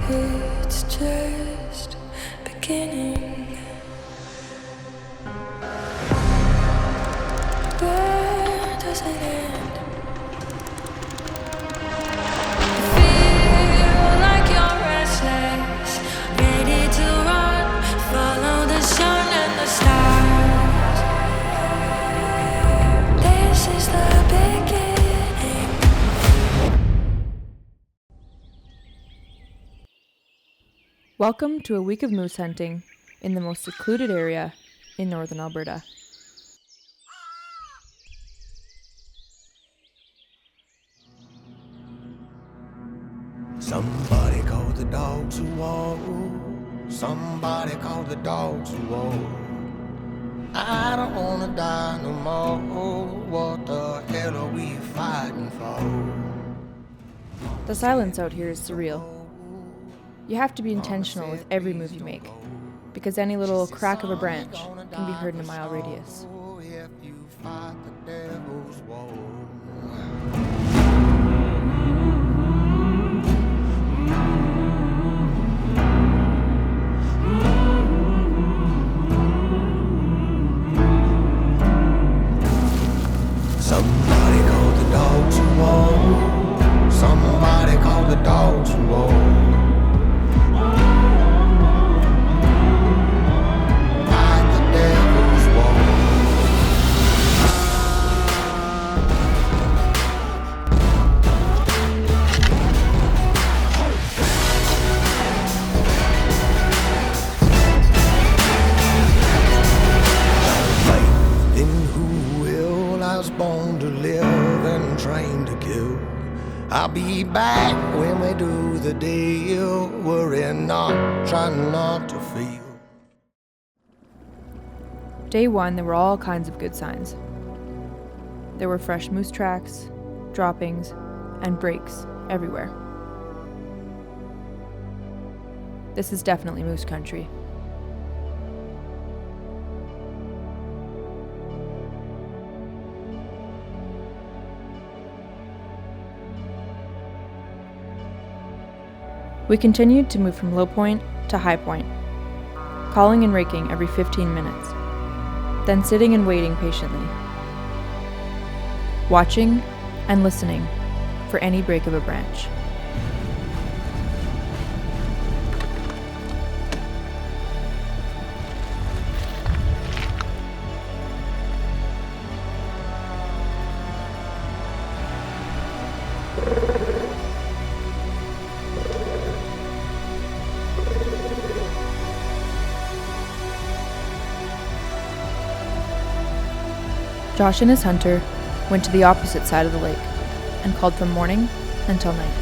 It's just beginning. Where does it end? You feel like you're restless, ready to run, follow the sun and the stars. This is the beginning. Welcome to a week of moose hunting in the most secluded area in Northern Alberta. Somebody called the dogs who walk. Somebody called the dogs who walk. I don't wanna die no more. What the hell are we fighting for? The silence out here is surreal. You have to be intentional with every move you make, because any little crack of a branch can be heard in a mile radius. If you fight the devil's war. Somebody called the dogs who walk. Somebody called the dogs who walk. Fight the devil's war. Faith in who will, I was born to live and trained to kill. I'll be back when we do the deal. Worry not, try not to feel. Day one, there were all kinds of good signs. There were fresh moose tracks, droppings, and breaks everywhere. This is definitely moose country. We continued to move from low point to high point, calling and raking every 15 minutes, then sitting and waiting patiently, watching and listening for any break of a branch. Josh and his hunter went to the opposite side of the lake and called from morning until night.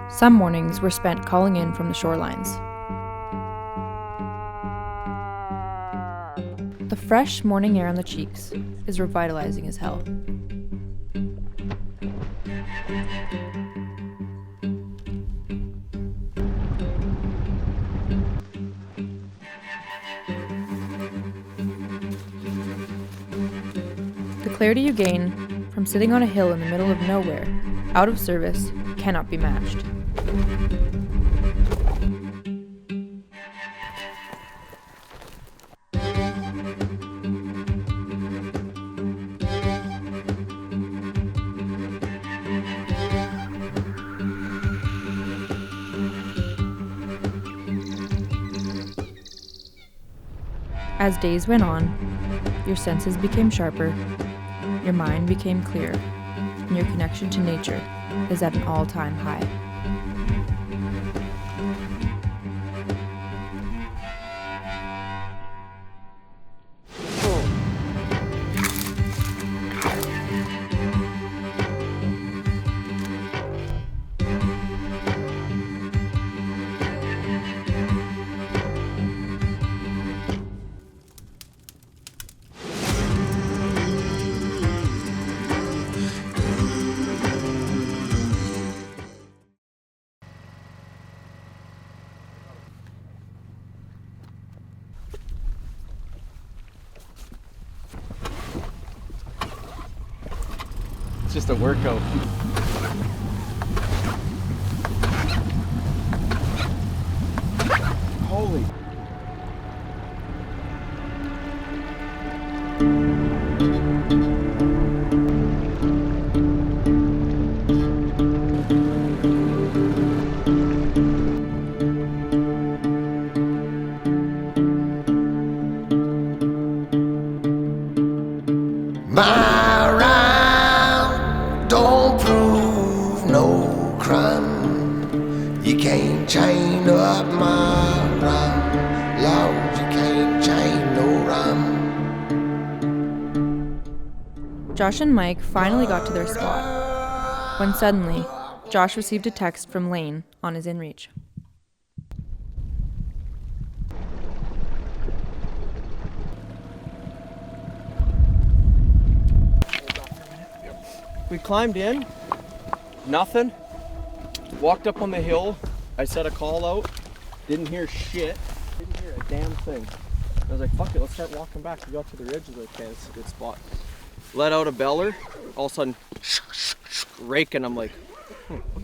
Some mornings were spent calling in from the shorelines. The fresh morning air on the cheeks is revitalizing as hell. The clarity you gain from sitting on a hill in the middle of nowhere, out of service, cannot be matched. As days went on, your senses became sharper, your mind became clear, and your connection to nature is at an all-time high. just a workout. Holy. My rhyme don't prove no crime. You can't chain up my rhyme. Lord, you can't chain no rhyme. Josh and Mike finally got to their spot, when suddenly, Josh received a text from Lane on his inReach. We climbed in, nothing. Walked up on the hill. I set a call out. Didn't hear shit. Didn't hear a damn thing. I was like, fuck it, let's start walking back. We got to the ridge. I was like, okay, this is a good spot. Let out a beller. All of a sudden, raking. I'm like,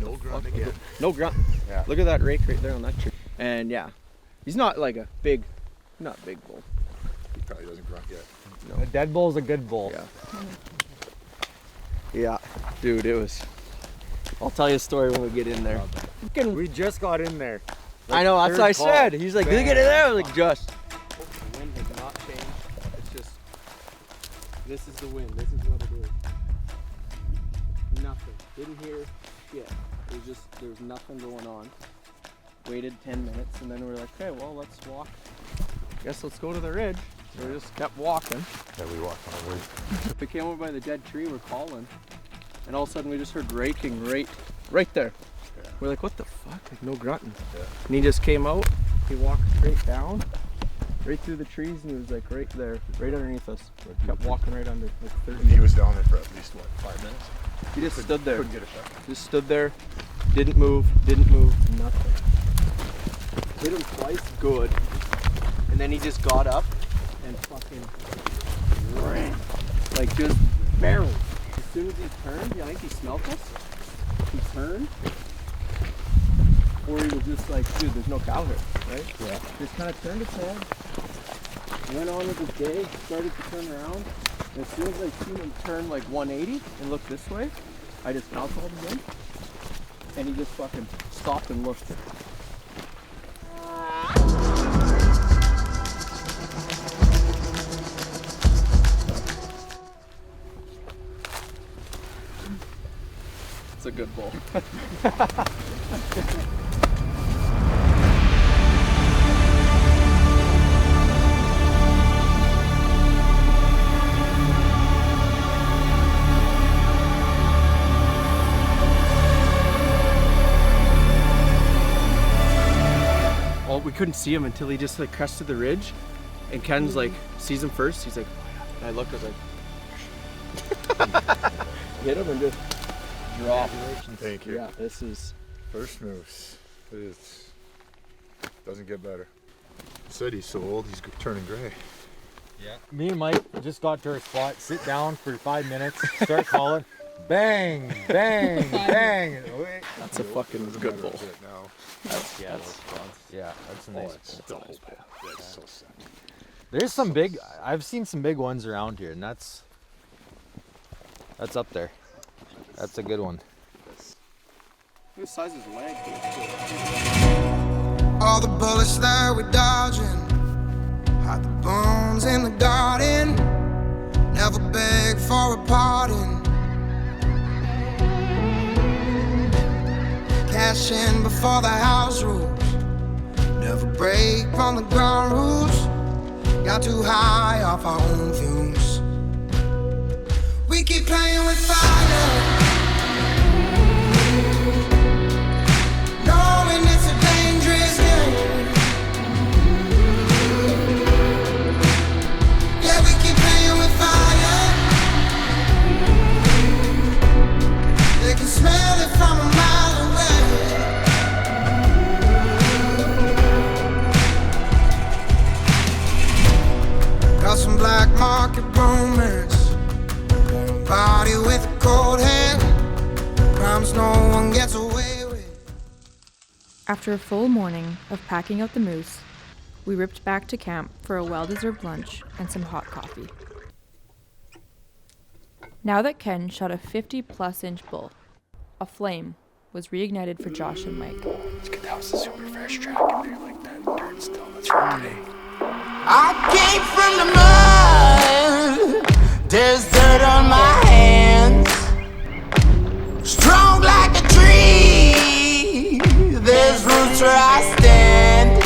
No grunt again. no grunt. Yeah. Look at that rake right there on that tree. And yeah, he's not like a big, not big bull. He probably doesn't grunt yet. No. A dead bull's a good bull. Yeah. Yeah, dude, it was. I'll tell you a story when we get in there. We just got in there. I know, that's what I said. He's like, look at it there. I was like, just. The wind has not changed. It's just. This is the wind. This is what it is. Nothing. Didn't hear shit. It was just, there was nothing going on. Waited 10 minutes and then we were like, okay, well, let's walk. Guess let's go to the ridge. So we just kept walking. Yeah, we walked on the ridge. We came over by the dead tree, we're calling. And all of a sudden we just heard raking right there. Yeah. We're like, what the fuck? Like, no grunting. Yeah. And he just came out, he walked straight down, right through the trees, and he was like right there, right underneath us. Kept walking right under, like 30 And he was down there for at least, what, 5 minutes? He just stood there. Couldn't get a shot. Just stood there, didn't move, nothing. Hit him twice, good. And then he just got up and fucking ran. Like just barreled. As soon as he turned, I think he smelled us. He turned. Or he was just like, dude, there's no cow here, right? Yeah. Just kind of turned his head, went on with his day, started to turn around. And as soon as I seen him turn like 180 and look this way, I just mouth called him in. And he just fucking stopped and looked. It's a good bull. Well, we couldn't see him until he just like crested the ridge, and Ken's like sees him first. He's like, oh yeah. And I look, I was like, hit him and just drop. Thank you. Yeah, this is First moose. It doesn't get better. Said he's so old, he's turning gray. Yeah. Me and Mike just got to our spot, sit down for 5 minutes, start calling. Bang, bang, bang. that's a fucking good bull. Now. That's a nice bull. That's so sad. There's some big, I've seen some big ones around here, and that's up there. That's a good one. Look at the size of his leg. All the bullets that we're dodging, hide the bones in the garden. Never beg for a pardon. Cash in before the house rules. Never break on the ground rules. Got too high off our own fumes. We keep playing with fire, knowing it's a dangerous game. Yeah, we keep playing with fire. They can smell it from a mile away. Got some black market romance, party with a cold hand. Promise no one gets away with. After a full morning of packing out the moose, we ripped back to camp for a well-deserved lunch and some hot coffee. Now that Ken shot a 50-plus inch bull, a flame was reignited for Josh and Mike. That was a super fresh track, and they're like that turnstile that's from today. I came from the mud. There's dirt on my hands. Strong like a tree. There's roots where I stand.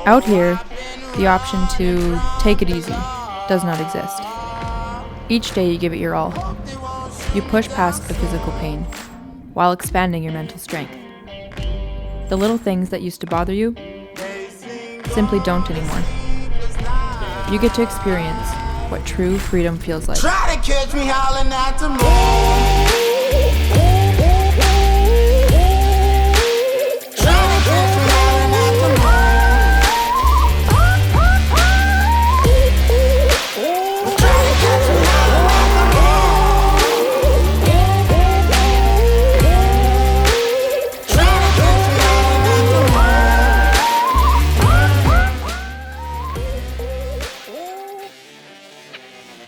Out here, the option to take it easy does not exist. Each day you give it your all. You push past the physical pain while expanding your mental strength. The little things that used to bother you simply don't anymore. You get to experience what true freedom feels like. Try to catch me howling at the moon. Try to catch me howling at the moon. Try to catch me howling at the moon. Try to catch me howling at the moon.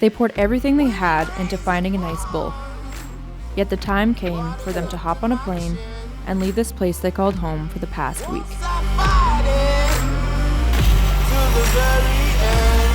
They poured everything they had into finding a nice bull. Yet the time came for them to hop on a plane and leave this place they called home for the past week. To the very end.